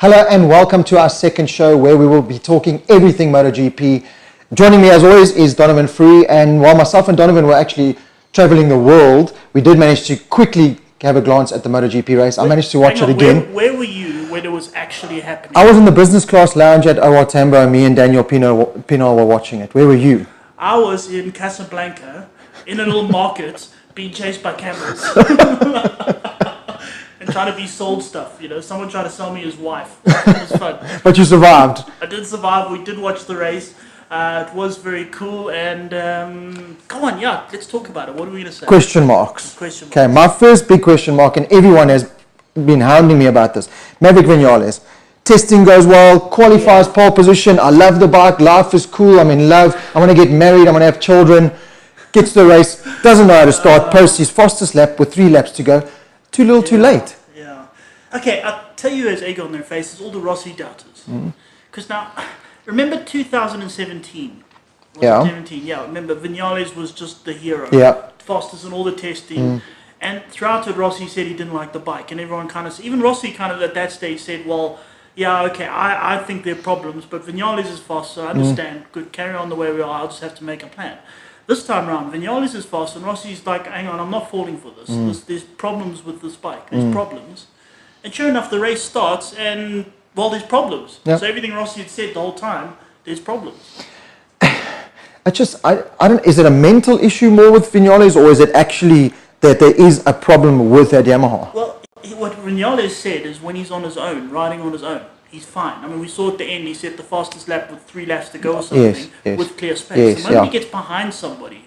Hello and welcome to our second show where we will be talking everything MotoGP. Joining me as always is Donovan Fourie, and while myself and Donovan were actually traveling the world, we did manage to quickly have a glance at the MotoGP race. I managed to watch it again. Where were you when it was actually happening? I was in the business class lounge at OR Tambo, and me and Daniel Pino were watching it. Where were you? I was in Casablanca in a little market being chased by camels. And trying to be sold stuff, someone tried to sell me his wife. It was fun. But you survived. I did survive. We did watch the race. It was very cool. And come on, let's talk about it. What are we going to say? Question marks. Question marks. Okay, my first big question mark, and everyone has been hounding me about this. Maverick Vinales. Testing goes well, qualifies pole position. I love the bike. Life is cool. I'm in love. I want to get married. I want to have children. Gets to the race. Doesn't know how to start. Posts his fastest lap with 3 laps to go. Too little, too late. Yeah. Okay, I'll tell you as egg on their faces, all the Rossi doubters. Because now, remember 2017? Yeah. 17? Yeah, remember Vinales was just the hero. Yeah. Fastest in all the testing. And throughout it, Rossi said he didn't like the bike. And everyone even Rossi kind of at that stage said, well, yeah, okay, I think there are problems, but Vinales is fast, so I understand. Good, carry on the way we are, I'll just have to make a plan. This time around, Vinales is fast, and Rossi's like, hang on, I'm not falling for this. There's problems with this bike. There's problems. And sure enough, the race starts, and, well, there's problems. Yep. So everything Rossi had said the whole time, there's problems. I don't, is it a mental issue more with Vinales, or is it actually that there is a problem with that Yamaha? Well, what Vinales said is when he's on his own, riding on his own, he's fine. I mean, we saw at the end, he set the fastest lap with 3 laps to go or something, with clear space. The moment he gets behind somebody,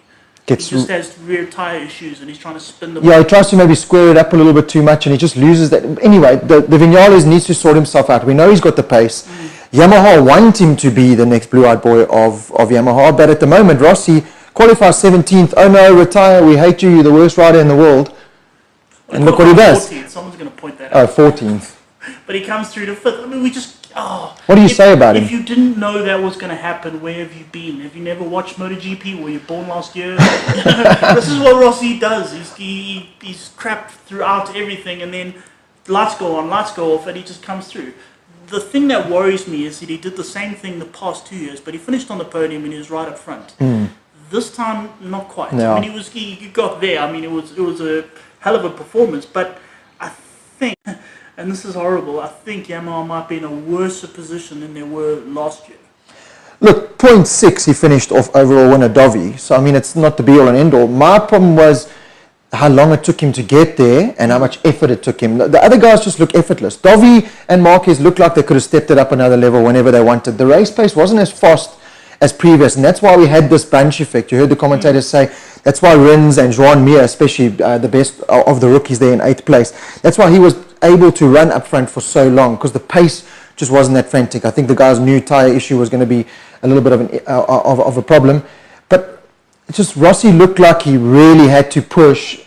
he just has rear tyre issues and he's trying to spin the bike. Yeah, he tries to maybe square it up a little bit too much and he just loses that. Anyway, the Vinales needs to sort himself out. We know he's got the pace. Yamaha want him to be the next blue-eyed boy of Yamaha, but at the moment, Rossi qualifies 17th. Oh no, retire, we hate you, you're the worst rider in the world. And look what he does. 14th. Someone's going to point that out. Oh, 14th. But he comes through to 5th. I mean, we just... What do you say about him? If you didn't know that was going to happen, where have you been? Have you never watched MotoGP? Were you born last year? This is what Rossi does. He's crap throughout everything, and then lights go on, lights go off, and he just comes through. The thing that worries me is that he did the same thing the past 2 years, but he finished on the podium and he was right up front. This time, not quite. No. I mean, he got there. I mean, it was a hell of a performance, but I think... And this is horrible. I think Yamaha might be in a worse position than they were last year. Look, 0.6 he finished off overall winner Dovi. So, I mean, it's not the be-all and end-all. My problem was how long it took him to get there and how much effort it took him. The other guys just look effortless. Dovi and Marquez looked like they could have stepped it up another level whenever they wanted. The race pace wasn't as fast as previous, and that's why we had this bunch effect. You heard the commentators say that's why Rins and Joan Mir, especially the best of the rookies there in 8th place, that's why he was able to run up front for so long, because the pace just wasn't that frantic. I think the guy's new tyre issue was going to be a little bit of a problem, but it just Rossi looked like he really had to push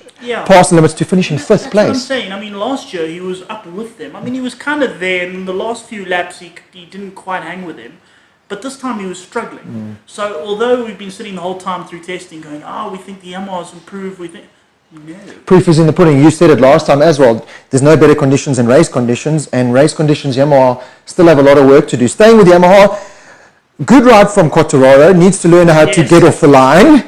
past the limits to finish in 5th place. That's what I'm saying. I mean, last year he was up with them. I mean, he was kind of there, and in the last few laps he didn't quite hang with them. But this time he was struggling. So although we've been sitting the whole time through testing going, we think the Yamaha's improved, we think... No. Proof is in the pudding. You said it last time as well. There's no better conditions than race conditions, and race conditions, Yamaha still have a lot of work to do. Staying with Yamaha, good ride from Quartararo, needs to learn how to get off the line,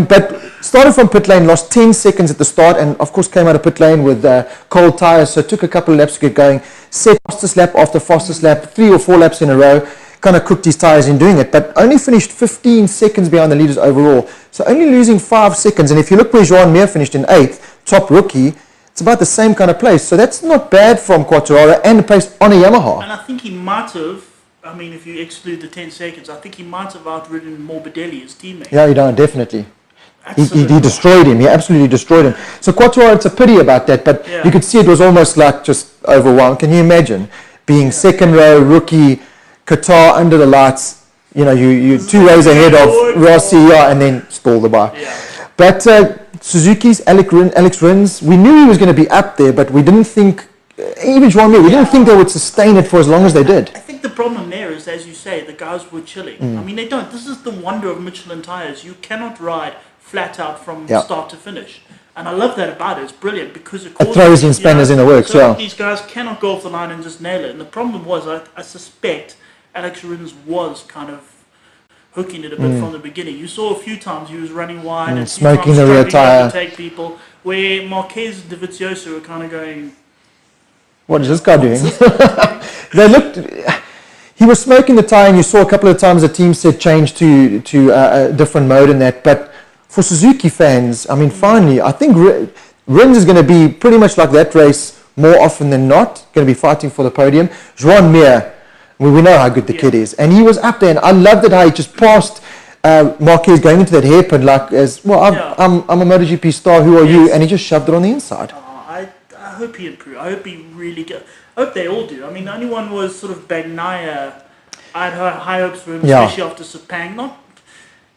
but started from pit lane, lost 10 seconds at the start, and of course came out of pit lane with cold tyres, so it took a couple of laps to get going, set fastest lap after fastest lap, 3 or 4 laps in a row, kind of cooked his tyres in doing it, but only finished 15 seconds behind the leaders overall, so only losing 5 seconds. And if you look where Joan Mir finished in 8th, top rookie, it's about the same kind of place, so that's not bad from Quartararo and the pace on a Yamaha. And I think he might have, I mean, if you exclude the 10 seconds, I think he might have outridden Morbidelli, his teammate. Yeah, definitely. He destroyed him. He absolutely destroyed him. So Quartararo, it's a pity about that, but you could see it was almost like just overwhelmed. Can you imagine being second row rookie, Qatar under the lights, you 2 rows ahead of Rossi, and then stall the bike. But Suzuki's Alex Rins, we knew he was going to be up there, but we didn't think, even Joan Mir, we didn't think they would sustain it for as long as they did. I think the problem there is, as you say, the guys were chilling. I mean, they don't. This is the wonder of Michelin tyres. You cannot ride flat out from start to finish. And I love that about it. It's brilliant because it throws in spanners in the works, so yeah. these guys cannot go off the line and just nail it. And the problem was, I suspect Alex Rins was kind of hooking it a bit from the beginning. You saw a few times he was running wide and smoking the rear tyre. to take people, where Marquez and Dovizioso were kind of going, what is this guy doing? They looked. He was smoking the tyre, and you saw a couple of times the team said change to a different mode in that. But for Suzuki fans, I mean, finally, I think Rins is going to be pretty much like that race more often than not, going to be fighting for the podium. Joan Mir, we know how good the kid is. And he was up there, and I loved it how he just passed Marquez going into that hairpin like, as, well, I'm a MotoGP star, who are you? And he just shoved it on the inside. I hope he improved. I hope he really does. I hope they all do. I mean, the only one was sort of Bagnaia. I had high hopes for him, especially after Sepang.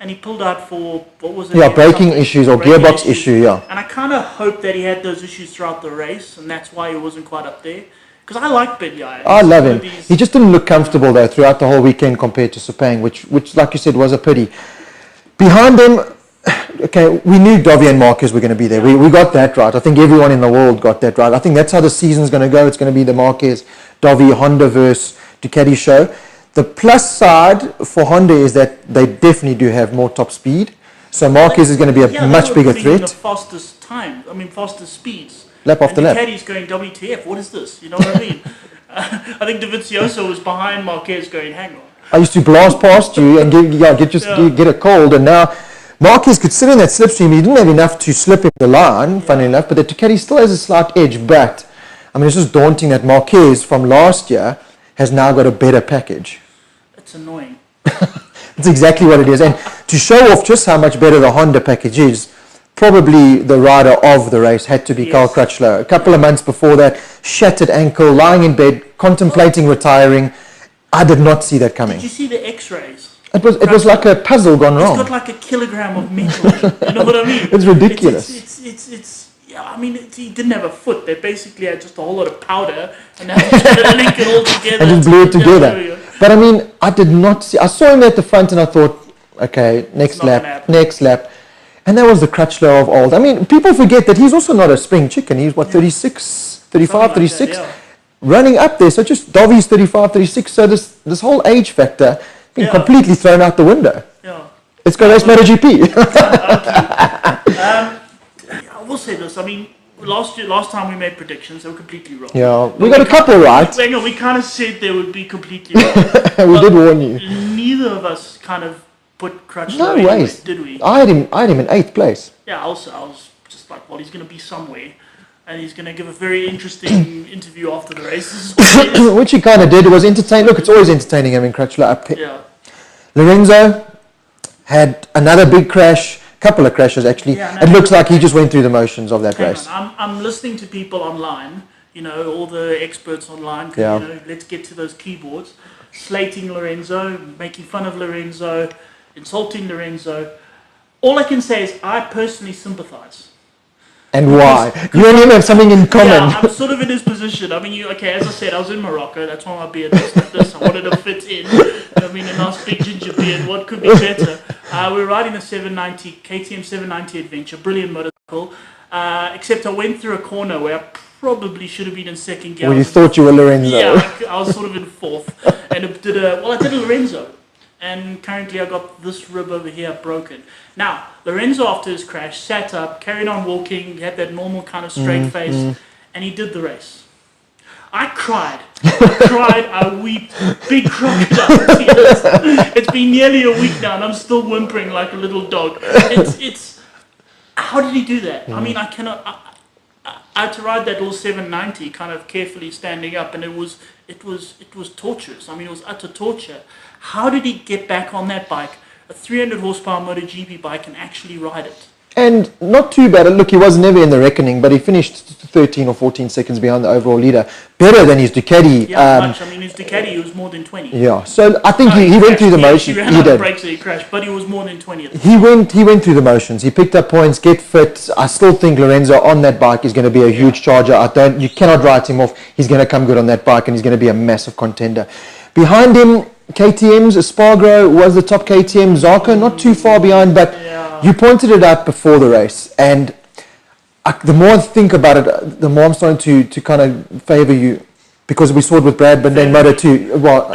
And he pulled out for, what was it? Yeah, braking issues or gearbox issue, yeah. And I kind of hope that he had those issues throughout the race, and that's why he wasn't quite up there. Because I like Bagnaia. I love him. He just didn't look comfortable, though, throughout the whole weekend compared to Sepang, which, like you said, was a pity. Behind them, okay, we knew Dovi and Marquez were going to be there. We got that right. I think everyone in the world got that right. I think that's how the season's going to go. It's going to be the Marquez, Dovi, Honda versus Ducati show. The plus side for Honda is that they definitely do have more top speed. So Marquez is going to be a much bigger threat. The fastest time, fastest speeds. Lap after lap. Ducati's going WTF, what is this? You know what I mean? I think Dovizioso was behind Marquez going, hang on. I used to blast past you and get a cold, and now Marquez could sit in that slipstream. He didn't have enough to slip in the line, funny enough, but the Ducati still has a slight edge. But I mean, it's just daunting that Marquez from last year has now got a better package. It's annoying. That's exactly what it is. And to show off just how much better the Honda package is, probably the rider of the race had to be Carl Crutchlow. A couple of months before that, shattered ankle, lying in bed, contemplating retiring. I did not see that coming. Did you see the X-rays? It was like a puzzle gone wrong. It's got like a kilogram of metal. You know what I mean? It's ridiculous. He didn't have a foot. They basically had just a whole lot of powder, and now he's got to link it all together. And just blew it together. But I mean, I did not see. I saw him at the front, and I thought, okay, next lap. And that was the Crutchlow of old. I mean, people forget that he's also not a spring chicken. He's, 36, 35, 36? That, running up there. So just Dovi's 35, 36. So this whole age factor being completely thrown out the window. Yeah. Let's go race MotoGP. I will say this. I mean, last time we made predictions, they were completely wrong. Yeah, we got a couple right. We kind of said they would be completely wrong. We did warn you. Neither of us kind of put Crutchlow no anywhere, ways. did we? I had him in 8th place. Yeah, I was just like, well, he's going to be somewhere, and he's going to give a very interesting interview after the race. Which he kind of did. It was entertaining. Look, it's always entertaining having Crutchlow up. Yeah. Lorenzo had another big crash. Couple of crashes actually. Yeah, it looks like he just went through the motions of that race. I'm listening to people online, all the experts online, let's get to those keyboards, slating Lorenzo, making fun of Lorenzo, insulting Lorenzo. All I can say is I personally sympathize. And why? You and him have something in common. Yeah, I'm sort of in his position. I mean, as I said, I was in Morocco. That's why my beard looks like this. I wanted to fit in. A nice big ginger beard. What could be better? We were riding the KTM 790 Adventure. Brilliant motorcycle. Except I went through a corner where I probably should have been in second gear. Well, you thought you were Lorenzo. Yeah, I was sort of in 4th. And I did a Lorenzo. And currently I got this rib over here broken. Now, Lorenzo, after his crash, sat up, carried on walking, he had that normal kind of straight face, and he did the race. I cried. I wept, big crocodile tears. It's been nearly a week now, and I'm still whimpering like a little dog. It's how did he do that? I mean, I cannot. I had to ride that little 790, kind of carefully standing up, and it was torturous. I mean, it was utter torture. How did he get back on that bike, a 300 horsepower MotoGP bike, and actually ride it? And not too bad. Look, he was never in the reckoning, but he finished 13 or 14 seconds behind the overall leader. Better than his Ducati. Yeah, much. I mean, his Ducati was more than 20. Yeah, so I think he went through the motions. He ran out of brakes and he crashed, but he was more than 20. He went through the motions. He picked up points, get fit. I still think Lorenzo on that bike is going to be a huge charger. You cannot write him off. He's going to come good on that bike, and he's going to be a massive contender. Behind him, KTM's Espargaro was the top KTM. Zarco not too far behind, but you pointed it out before the race, and the more I think about it, the more I'm starting to kind of favour you, because we saw it with Brad, but then Moto2. Well,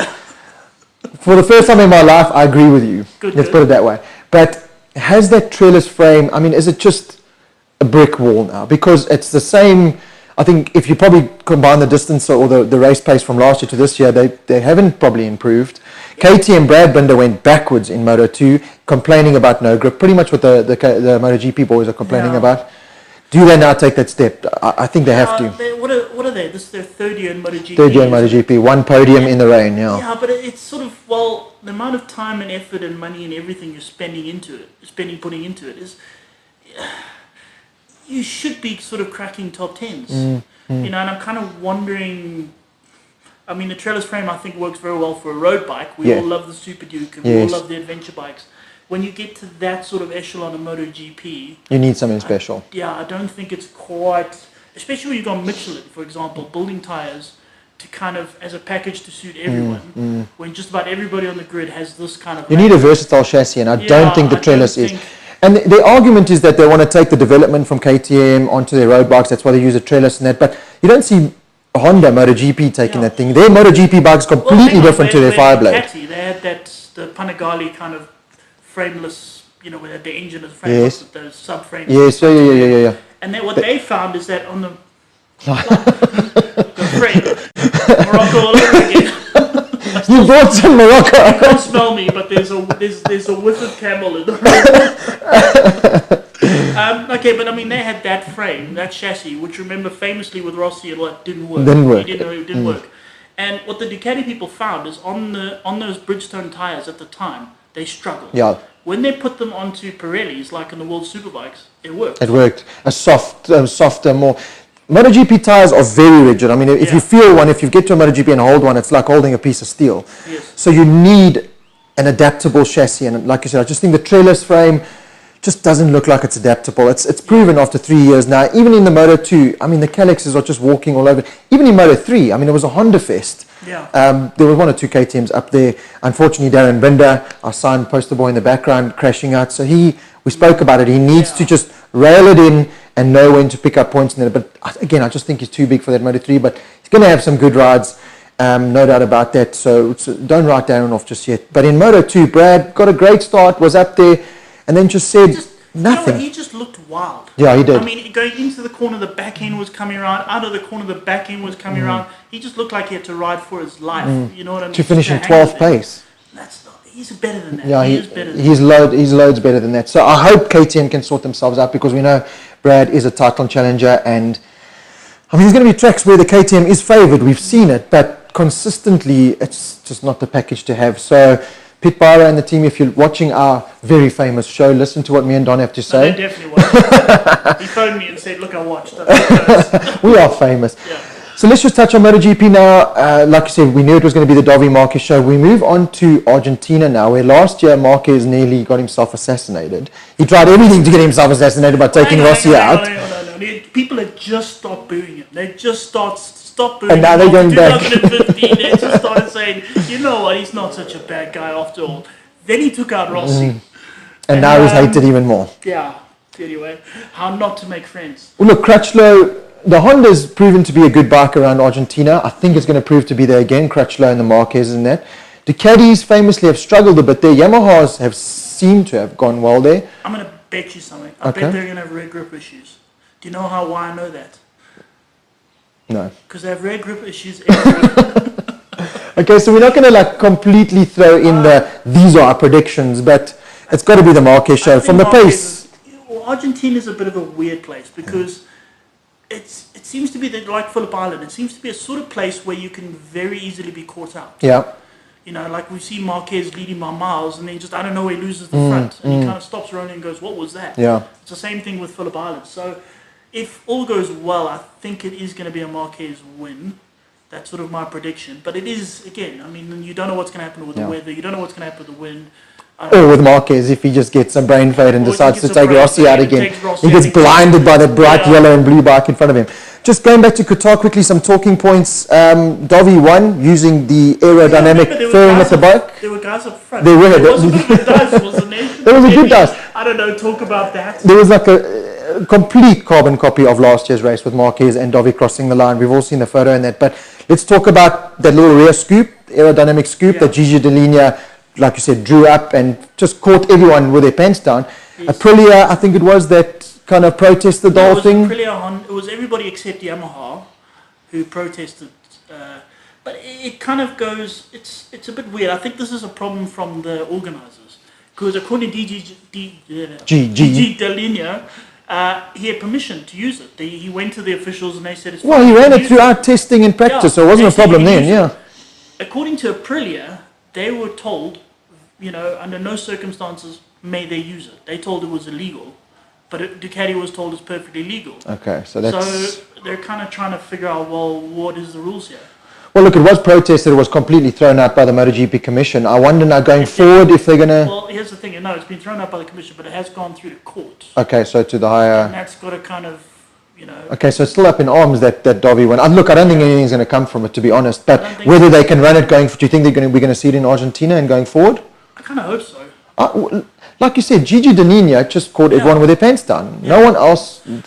for the first time in my life, I agree with you. Let's put it that way. But has that trellis frame, I mean, is it just a brick wall now? Because it's the same. I think if you probably combine the distance or the race pace from last year to this year, they haven't probably improved. KTM Brad Binder went backwards in Moto2, complaining about no grip, pretty much what the MotoGP boys are complaining about. Do they now take that step? I think they have to. What are they? This is their third year in MotoGP. Third year in MotoGP, one podium in the rain, yeah. Yeah, but it's sort of, well, the amount of time and effort and money and everything you're putting into it is, you should be sort of cracking top tens. You know, and I'm kind of wondering. I mean, the trellis frame I think works very well for a road bike. We all love the Super Duke and we all love the adventure bikes. When you get to that sort of echelon of MotoGP, you need something special. I don't think it's quite, especially when you've got Michelin, for example, building tyres to kind of as a package to suit everyone. When just about everybody on the grid has this kind of. You need a versatile chassis, and I don't think the trellis is. And the argument is that they want to take the development from KTM onto their road bikes. That's why they use a trellis and that. But you don't see Honda MotoGP taking that thing. Their MotoGP bike's completely different to their Fireblade. They had the Panigale kind of frameless, you know, where the engine is frameless, with those subframes. Yes, yeah. And then what they found is that on the frame, Morocco all over again. You brought some Morocco. You can't smell me, but there's a whiff of camel in the room. Okay, but I mean, they had that frame, that chassis, which remember famously with Rossi and what didn't work. It didn't work. And what the Ducati people found is on those Bridgestone tires at the time, they struggled. Yeah. When they put them onto Pirellis, like in the World Superbikes, it worked. It worked. A softer, more. MotoGP tires are very rigid. I mean, if you feel one, if you get to a MotoGP and hold one, it's like holding a piece of steel. Yes. So you need an adaptable chassis, and like you said, I just think the trellis frame just doesn't look like it's adaptable. It's proven after 3 years now. Even in the Moto2, I mean, the Calexes are just walking all over. Even in Moto3, I mean, it was a Honda fest. Yeah. There were one or two KTMs up there. Unfortunately, Darren Binder, our signed poster boy in the background, crashing out. So we spoke about it. He needs to just rail it in and know when to pick up points in it. But again, I just think he's too big for that Moto3. But he's going to have some good rides, no doubt about that. So don't write Darren off just yet. But in Moto2, Brad got a great start, was up there, and then just said nothing. You know, he just looked wild. Yeah, he did. I mean, going into the corner, the back end was coming around. Out of the corner, the back end was coming around. He just looked like he had to ride for his life. You know what I mean? To finish in 12th place. He's better than that. Yeah, he is better than he's loads better than that. So I hope KTM can sort themselves out, because we know Brad is a title challenger, and I mean, there's going to be tracks where the KTM is favoured. We've seen it, but consistently, it's just not the package to have. So Pit Byra and the team, if you're watching our very famous show, listen to what me and Don have to say. No, they definitely watched. He phoned me and said, "Look, I watched." We are famous. Yeah. So let's just touch on MotoGP now. Like I said, we knew it was going to be the Davi Marquez show. We move on to Argentina now, where last year Marquez nearly got himself assassinated. He tried everything to get himself assassinated by taking Rossi out. No. People had just stopped booing him. They just stopped booing him. And now they're going back. 2015, they just started saying, you know what, he's not such a bad guy after all. Then he took out Rossi. And now he's hated even more. Yeah. Anyway, how not to make friends. Well, look, Crutchlow, the Honda's proven to be a good bike around Argentina. I think it's going to prove to be there again, Crutchlow and the Marquez and that. Ducatis famously have struggled a bit there. Yamahas have seemed to have gone well there. I'm going to bet you something. I bet they're going to have rear grip issues. Do you know why I know that? No. Because they have rear grip issues everywhere. Okay, so we're not going to completely throw in these are our predictions, but it's got to be the Marquez show. From the pace. Argentina is a bit of a weird place, because it seems to be like Phillip Island. It seems to be a sort of place where you can very easily be caught out. Yeah. You know, like we see Marquez leading by miles, and then just out of nowhere loses the front, and he kind of stops running and goes, "What was that?" Yeah. It's the same thing with Phillip Island. So, if all goes well, I think it is going to be a Marquez win. That's sort of my prediction. But it is, again, I mean, you don't know what's going to happen with the weather. You don't know what's going to happen with the wind. Or with Marquez, if he just gets some brain fade and decides to take Rossi out again. He gets blinded by the bright yellow and blue bike in front of him. Just going back to Qatar quickly, some talking points. Davi won using the aerodynamic fairing at the bike. There were guys up front. There were. There was a bit of a dice, wasn't there? There was a good dice. I don't know, talk about that. There was a complete carbon copy of last year's race with Marquez and Dovi crossing the line. We've all seen the photo in that. But let's talk about that little rear scoop, aerodynamic scoop that Gigi Dall'Igna, like you said, drew up and just caught everyone with their pants down. Yes. Aprilia, I think it was, that kind of protested the whole thing. It was everybody except Yamaha who protested. But it kind of goes, it's a bit weird. I think this is a problem from the organisers. Because according to Gigi Dall'Igna, he had permission to use it. He went to the officials and they said it's fine. Well, he ran it throughout testing and practice, so it wasn't a problem then, yeah. According to Aprilia, they were told, under no circumstances may they use it. They told it was illegal. But Ducati was told it's perfectly legal. Okay, so that's... So they're kind of trying to figure out, well, what is the rules here? Well, look, it was protested. It was completely thrown out by the MotoGP Commission. I wonder now going forward if they're going to... Well, here's the thing. No, it's been thrown out by the Commission, but it has gone through the court. Okay, so to the higher... And that's got to kind of, Okay, so it's still up in arms that Dovi won. Look, I don't think anything's going to come from it, to be honest. But whether they can run it going... Do you think we're going to see it in Argentina and going forward? I kind of hope so. Like you said, Gigi Dall'Igna just caught everyone with their pants down. No one else did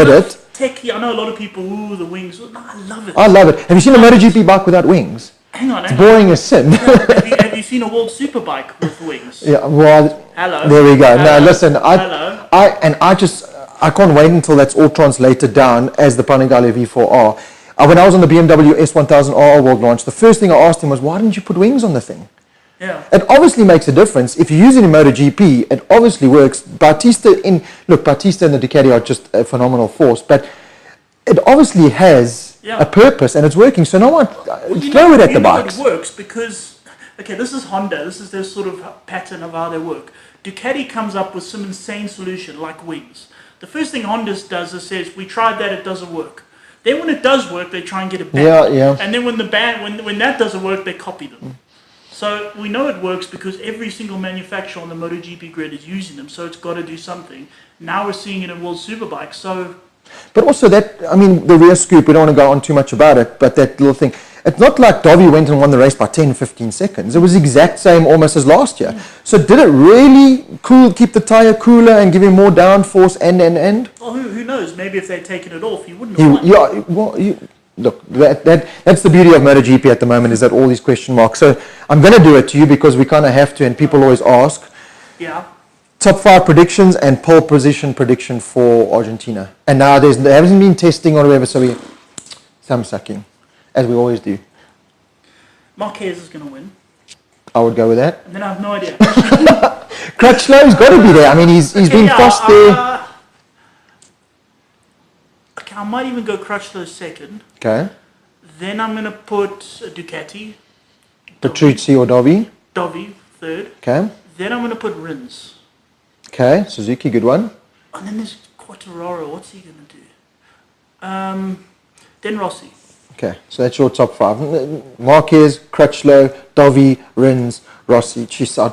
it. Techie, I know a lot of people, the wings. No, I love it. I love it. Have you seen a MotoGP bike without wings? Hang on. It's boring as sin. Have you seen a World Superbike with wings? Yeah, well, hello. There we go. Hello. No, listen, hello. I can't wait until that's all translated down as the Panigale V4R. When I was on the BMW S1000R World launch, the first thing I asked him was, why didn't you put wings on the thing? Yeah. It obviously makes a difference. If you use it in MotoGP, it obviously works. Bautista and the Ducati are just a phenomenal force, but it obviously has a purpose and it's working. So no one throw it at the bikes. It works because, this is Honda. This is their sort of pattern of how they work. Ducati comes up with some insane solution like wings. The first thing Honda does is says, we tried that, it doesn't work. Then when it does work, they try and get it back. Yeah. And then when that doesn't work, they copy them. So we know it works because every single manufacturer on the MotoGP grid is using them, so it's got to do something. Now we're seeing it in World Superbike, so... But also the rear scoop, we don't want to go on too much about it, but that little thing, it's not like Dovi went and won the race by 10, 15 seconds. It was the exact same almost as last year. So did it really keep the tyre cooler and give him more downforce and? Well, who knows? Maybe if they'd taken it off, he wouldn't have won. Yeah, well, look, that's the beauty of MotoGP at the moment, is that all these question marks. So I'm going to do it to you because we kind of have to, and people always ask. Yeah. Top 5 predictions and pole position prediction for Argentina. And now there hasn't been testing or whatever, so we thumb sucking, as we always do. Marquez is going to win. I would go with that. And then I have no idea. Crutchlow's got to be there. I mean, he's been fast there. I might even go Crutchlow second. Okay. Then I'm going to put Ducati. Petrucci or Dovi. Dovi, third. Okay. Then I'm going to put Rins. Okay, Suzuki, good one. And then there's Quartararo. What's he going to do? Then Rossi. Okay, so that's your top 5. Marquez, Crutchlow, Dovi, Rins, Rossi. Jeez, I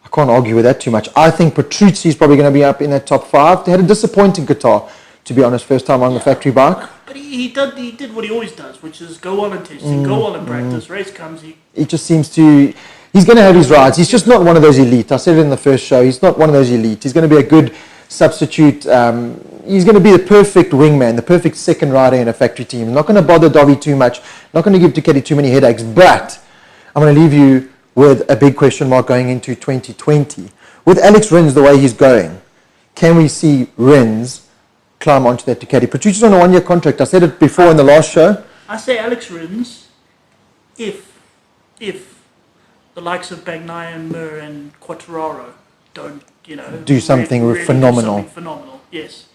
can't argue with that too much. I think Petrucci is probably going to be up in that top 5. They had a disappointing Qatar, to be honest, first time on the factory bike. But he did what he always does, which is go on in testing, go on in practice. Race comes, he just seems to... He's going to have his rides. He's just not one of those elite. I said it in the first show. He's not one of those elite. He's going to be a good substitute. He's going to be the perfect wingman, the perfect second rider in a factory team. Not going to bother Dovi too much. Not going to give Ducati too many headaches. But I'm going to leave you with a big question mark going into 2020. With Alex Rins the way he's going, can we see Rins climb onto that Ducati? Petrucci's on a 1-year contract. I said it before in the last show. I say Alex Rins if the likes of Bagnaia and Mir and Quartararo don't, do something really phenomenal. Do something phenomenal, yes.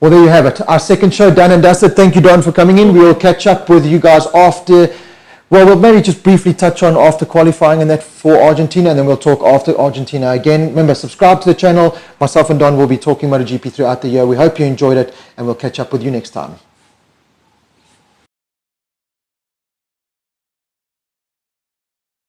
Well, there you have it. Our second show done and dusted. Thank you, Don, for coming in. We will catch up with you guys after. Well, we'll maybe just briefly touch on after qualifying and that for Argentina, and then we'll talk after Argentina again. Remember, subscribe to the channel. Myself and Don will be talking MotoGP throughout the year. We hope you enjoyed it, and we'll catch up with you next time.